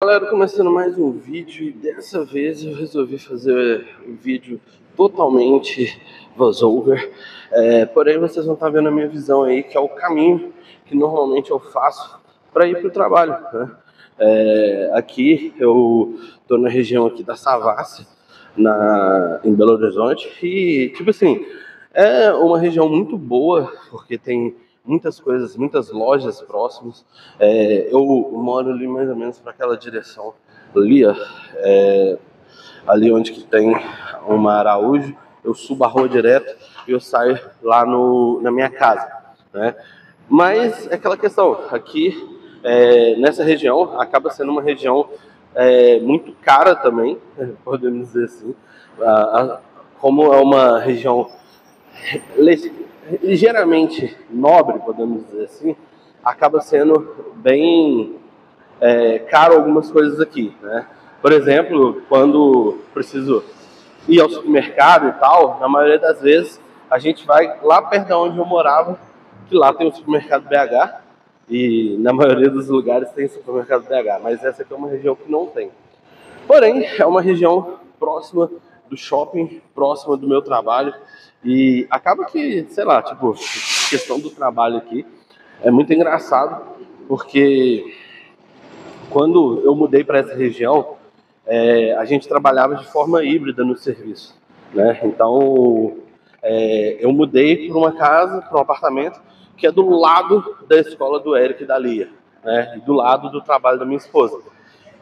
galera, começando mais um vídeo e dessa vez eu resolvi fazer um vídeo totalmente voiceover, porém vocês vão estar vendo a minha visão aí, que é o caminho que normalmente eu faço para ir para o trabalho, né? Aqui eu estou na região aqui da Savassi, em Belo Horizonte, e tipo assim, é uma região muito boa, porque tem muitas coisas, muitas lojas próximas. Eu moro ali mais ou menos para aquela direção ali, ó, ali onde que tem uma Araújo. Eu subo a rua direto e eu saio lá na minha casa, né? Mas é aquela questão, aqui nessa região acaba sendo uma região muito cara também, podemos dizer assim, como é uma região ligeiramente nobre, podemos dizer assim, acaba sendo bem caro algumas coisas aqui, né? Por exemplo, quando preciso ir ao supermercado e tal, na maioria das vezes a gente vai lá perto de onde eu morava, que lá tem o supermercado BH, e na maioria dos lugares tem supermercado BH, mas essa aqui é uma região que não tem. Porém, é uma região próxima do shopping, próxima do meu trabalho, e acaba que, sei lá, tipo, questão do trabalho aqui é muito engraçado, porque quando eu mudei para essa região, a gente trabalhava de forma híbrida no serviço, né? Então, eu mudei para uma casa, para um apartamento, que é do lado da escola do Eric e da Lia, né? E do lado do trabalho da minha esposa.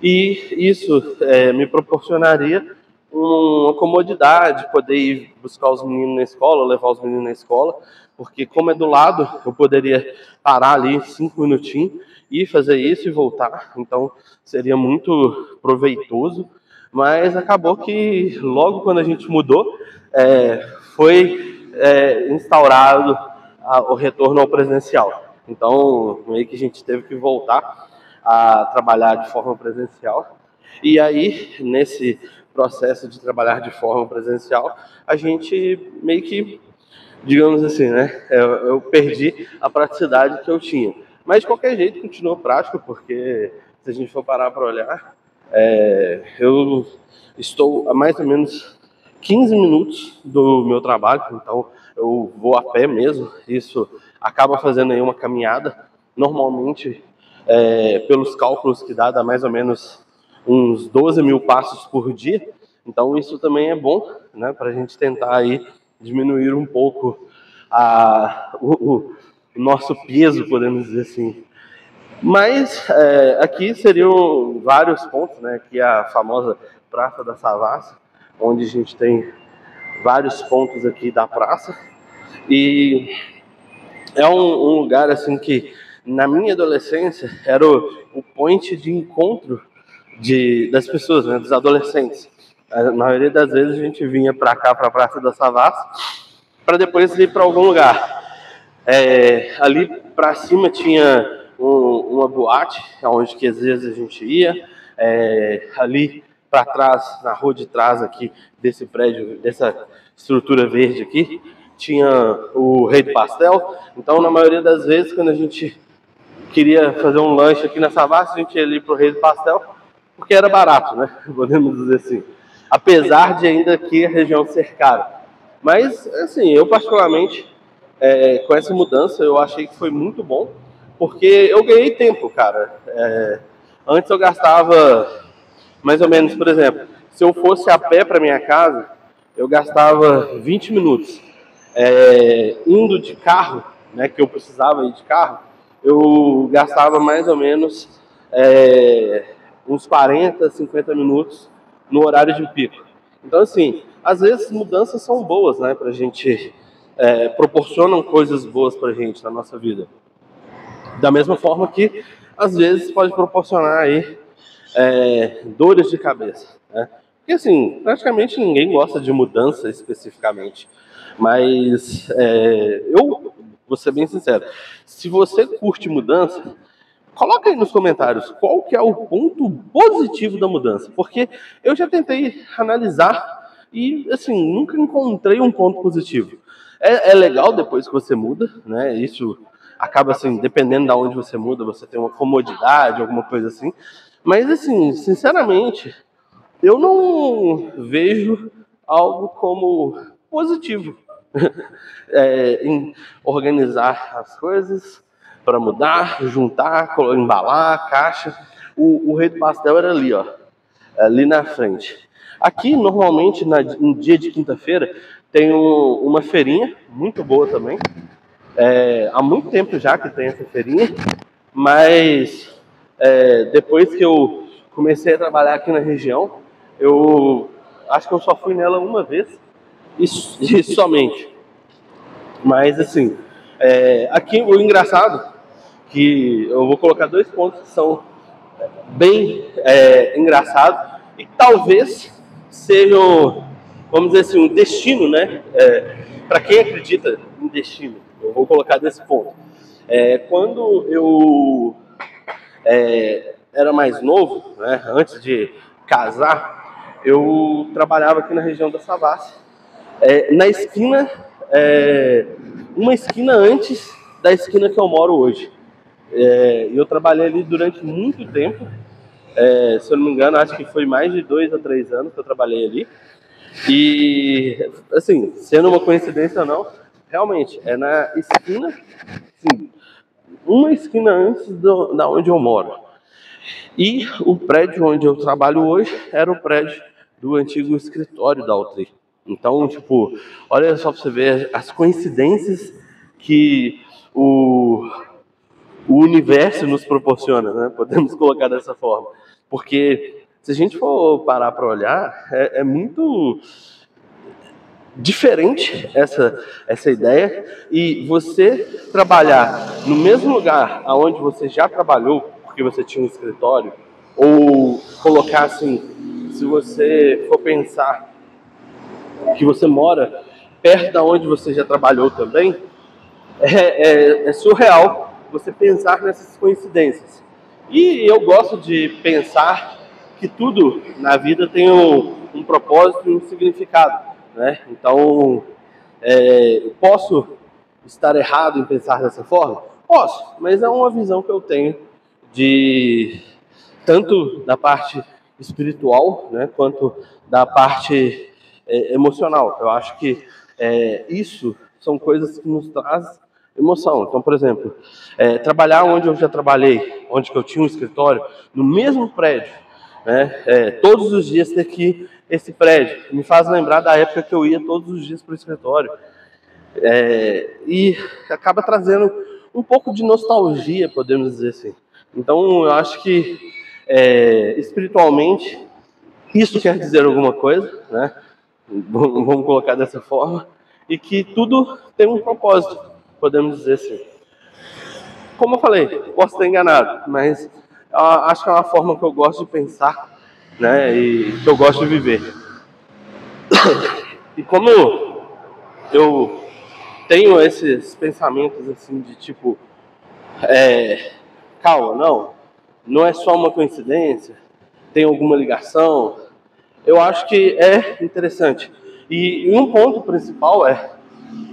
E isso me proporcionaria uma comodidade, poder ir buscar os meninos na escola, levar os meninos na escola, porque como é do lado, eu poderia parar ali 5 minutinhos e fazer isso e voltar, então seria muito proveitoso. Mas acabou que logo quando a gente mudou, foi instaurado o retorno ao presencial. Então meio que a gente teve que voltar a trabalhar de forma presencial. E aí, nesse processo de trabalhar de forma presencial, a gente meio que, digamos assim, né, eu perdi a praticidade que eu tinha. Mas de qualquer jeito continuou prático, porque se a gente for parar para olhar, eu estou a mais ou menos 15 minutos do meu trabalho, então eu vou a pé mesmo. Isso acaba fazendo aí uma caminhada, normalmente pelos cálculos que dá mais ou menos uns 12 mil passos por dia. Então isso também é bom, né, para a gente tentar aí diminuir um pouco o nosso peso, podemos dizer assim. Mas aqui seriam vários pontos, né? Aqui é a famosa Praça da Savassi, onde a gente tem vários pontos aqui da praça. E é um lugar assim que na minha adolescência era o point de encontro das pessoas, né, dos adolescentes. A maioria das vezes a gente vinha para cá, para a Praça da Savassi, para depois ir para algum lugar. Ali para cima tinha uma boate, onde que às vezes a gente ia. Ali para trás, na rua de trás aqui desse prédio, dessa estrutura verde aqui, tinha o Rei do Pastel. Então, na maioria das vezes, quando a gente queria fazer um lanche aqui na Savassi, a gente ia ali para o Rei do Pastel, porque era barato, né? Podemos dizer assim. Apesar de ainda aqui a região ser cara. Mas, assim, eu particularmente, com essa mudança, eu achei que foi muito bom, porque eu ganhei tempo, cara. Antes eu gastava mais ou menos, por exemplo, se eu fosse a pé para minha casa, eu gastava 20 minutos. Indo de carro, né, que eu precisava ir de carro, eu gastava mais ou menos uns 40, 50 minutos no horário de pico. Então, assim, às vezes mudanças são boas, né, pra gente, proporcionam coisas boas pra gente na nossa vida. Da mesma forma que, às vezes, pode proporcionar aí dores de cabeça, né? Porque, assim, praticamente ninguém gosta de mudança especificamente. Mas eu vou ser bem sincero, se você curte mudança, coloca aí nos comentários qual que é o ponto positivo da mudança, porque eu já tentei analisar e, assim, nunca encontrei um ponto positivo. É legal depois que você muda, né? Isso acaba, assim, dependendo de onde você muda, você tem uma comodidade, alguma coisa assim, Mas assim, sinceramente, eu não vejo algo como positivo em organizar as coisas para mudar, juntar, embalar a caixa. O Rei do Pastel era ali, ó, ali na frente. Aqui, normalmente, no dia de quinta-feira, tem uma feirinha muito boa também. Há muito tempo já que tem essa feirinha, mas depois que eu comecei a trabalhar aqui na região, eu acho que eu só fui nela uma vez, e somente. Mas assim, aqui o engraçado, que eu vou colocar dois pontos que são bem engraçados, e talvez sejam, vamos dizer assim, um destino, né? Para quem acredita em destino, eu vou colocar desse ponto. Quando eu era mais novo, né, antes de casar, eu trabalhava aqui na região da Savassi, na esquina, uma esquina antes da esquina que eu moro hoje. Eu trabalhei ali durante muito tempo, se eu não me engano, acho que foi mais de 2 a 3 anos que eu trabalhei ali. E, assim, sendo uma coincidência ou não, realmente, é na esquina, sim, uma esquina antes da onde eu moro. E o prédio onde eu trabalho hoje era o prédio do antigo escritório da Altri. Então, tipo, olha só pra você ver as coincidências que o universo nos proporciona, né? Podemos colocar dessa forma. Porque se a gente for parar para olhar, é muito diferente essa ideia, e você trabalhar no mesmo lugar aonde você já trabalhou, porque você tinha um escritório, ou colocar assim, se você for pensar que você mora perto da onde você já trabalhou também, é surreal você pensar nessas coincidências. E eu gosto de pensar que tudo na vida tem um propósito e um significado, né? Então, eu posso estar errado em pensar dessa forma? Posso, mas é uma visão que eu tenho de tanto da parte espiritual, né, quanto da parte emocional. Eu acho que isso são coisas que nos trazem emoção. Então, por exemplo, trabalhar onde eu já trabalhei, onde que eu tinha um escritório, no mesmo prédio, né, todos os dias ter que ir esse prédio, me faz lembrar da época que eu ia todos os dias para o escritório. E acaba trazendo um pouco de nostalgia, podemos dizer assim. Então, eu acho que espiritualmente isso quer dizer alguma coisa, né? Vamos colocar dessa forma, e que tudo tem um propósito, podemos dizer assim. Como eu falei, posso estar enganado, mas acho que é uma forma que eu gosto de pensar, né? E que eu gosto de viver. E como eu tenho esses pensamentos assim de tipo, calma, não é só uma coincidência, tem alguma ligação. Eu acho que é interessante. E um ponto principal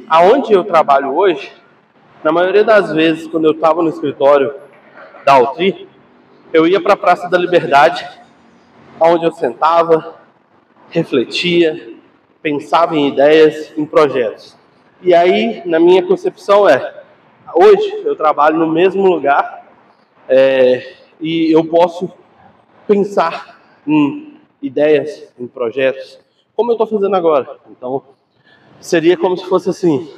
aonde eu trabalho hoje, na maioria das vezes, quando eu estava no escritório da Altri, eu ia para a Praça da Liberdade, onde eu sentava, refletia, pensava em ideias, em projetos. E aí, na minha concepção hoje eu trabalho no mesmo lugar, e eu posso pensar em ideias, em projetos, como eu estou fazendo agora. Então, seria como se fosse assim,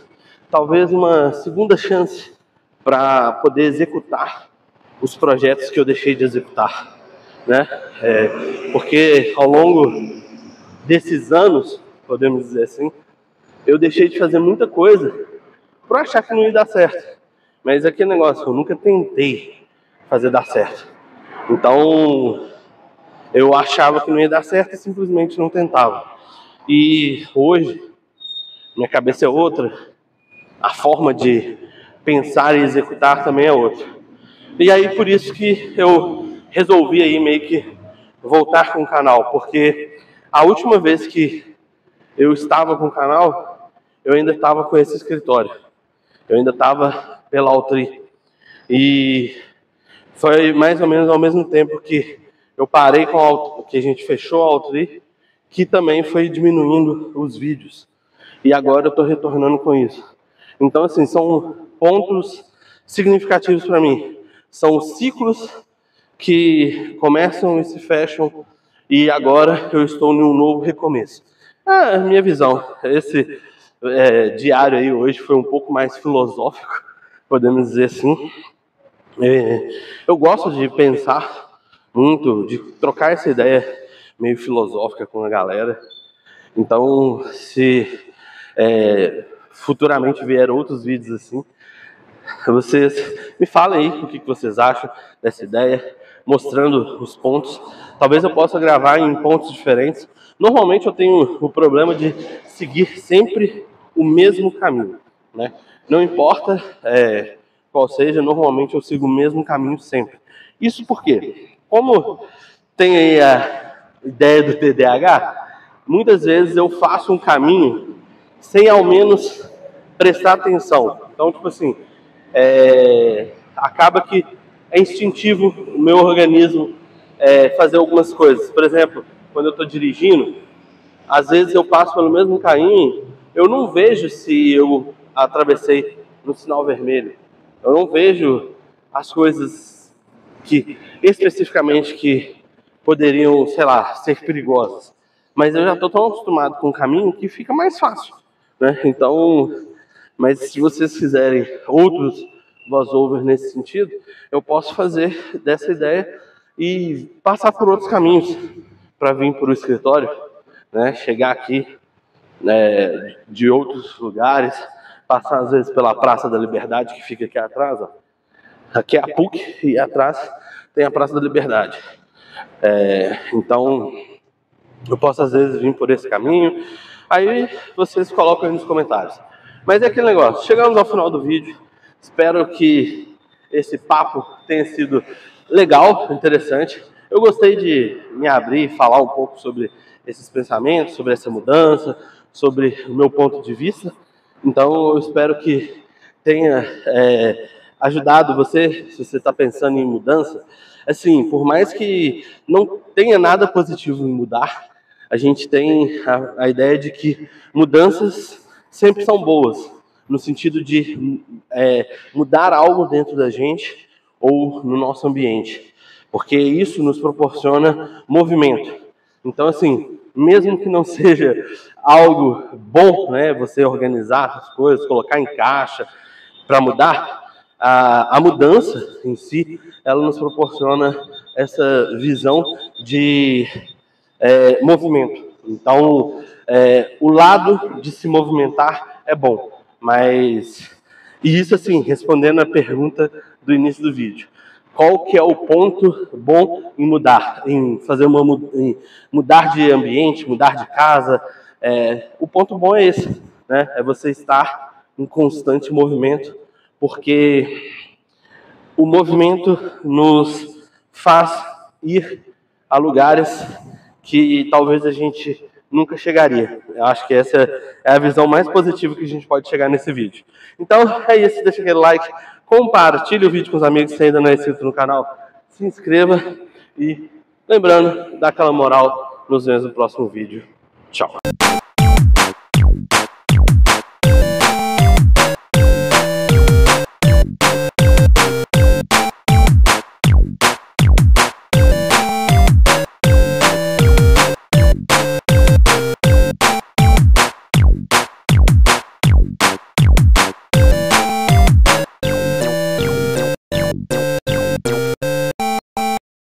talvez uma segunda chance para poder executar os projetos que eu deixei de executar, né? Porque ao longo desses anos, podemos dizer assim, eu deixei de fazer muita coisa por achar que não ia dar certo. Mas aquele negócio, eu nunca tentei fazer dar certo. Então, eu achava que não ia dar certo e simplesmente não tentava. E hoje, minha cabeça é outra, a forma de pensar e executar também é outra. E aí, por isso que eu resolvi aí meio que voltar com o canal, porque a última vez que eu estava com o canal, eu ainda estava com esse escritório. Eu ainda estava pela Altri. E foi mais ou menos ao mesmo tempo que eu parei com que a gente fechou a Altri, que também foi diminuindo os vídeos. E agora eu estou retornando com isso. Então, assim, são pontos significativos para mim. São ciclos que começam e se fecham, e agora eu estou em um novo recomeço. A minha visão, esse diário aí hoje foi um pouco mais filosófico, podemos dizer assim. Eu gosto de pensar muito, de trocar essa ideia meio filosófica com a galera. Então, se futuramente vier outros vídeos assim, vocês me falem aí o que vocês acham dessa ideia, mostrando os pontos. Talvez eu possa gravar em pontos diferentes. Normalmente eu tenho o problema de seguir sempre o mesmo caminho, né? Não importa qual seja, normalmente eu sigo o mesmo caminho sempre. Isso porque, como tem aí a ideia do TDAH, muitas vezes eu faço um caminho sem ao menos prestar atenção. Então, tipo assim, acaba que é instintivo o meu organismo fazer algumas coisas. Por exemplo, quando eu estou dirigindo, às vezes eu passo pelo mesmo caminho, eu não vejo se eu atravessei no sinal vermelho. Eu não vejo as coisas que especificamente que poderiam, sei lá, ser perigosas. Mas eu já estou tão acostumado com o caminho que fica mais fácil, né? Então, mas se vocês fizerem outros voice-over nesse sentido, eu posso fazer dessa ideia e passar por outros caminhos para vir para o escritório, né? Chegar aqui de outros lugares, passar às vezes pela Praça da Liberdade, que fica aqui atrás, ó. Aqui é a PUC e atrás tem a Praça da Liberdade. Então, eu posso às vezes vir por esse caminho. Aí vocês colocam aí nos comentários. Mas é aquele negócio, chegamos ao final do vídeo. Espero que esse papo tenha sido legal, interessante. Eu gostei de me abrir e falar um pouco sobre esses pensamentos, sobre essa mudança, sobre o meu ponto de vista. Então, eu espero que tenha ajudado você, se você está pensando em mudança. Assim, por mais que não tenha nada positivo em mudar, a gente tem a ideia de que mudanças sempre são boas, no sentido de mudar algo dentro da gente ou no nosso ambiente, porque isso nos proporciona movimento. Então, assim, mesmo que não seja algo bom, né, você organizar as coisas, colocar em caixa para mudar, a mudança em si, ela nos proporciona essa visão de movimento. Então, o lado de se movimentar é bom, mas... E isso, assim, respondendo a pergunta do início do vídeo. Qual que é o ponto bom em mudar, em fazer em mudar de ambiente, mudar de casa? O ponto bom é esse, né? É você estar em constante movimento, porque o movimento nos faz ir a lugares que talvez a gente nunca chegaria. Eu acho que essa é a visão mais positiva que a gente pode chegar nesse vídeo. Então é isso, deixa aquele like, compartilhe o vídeo com os amigos se ainda não é inscrito no canal, se inscreva e lembrando, dá aquela moral, nos vemos no próximo vídeo. Tchau!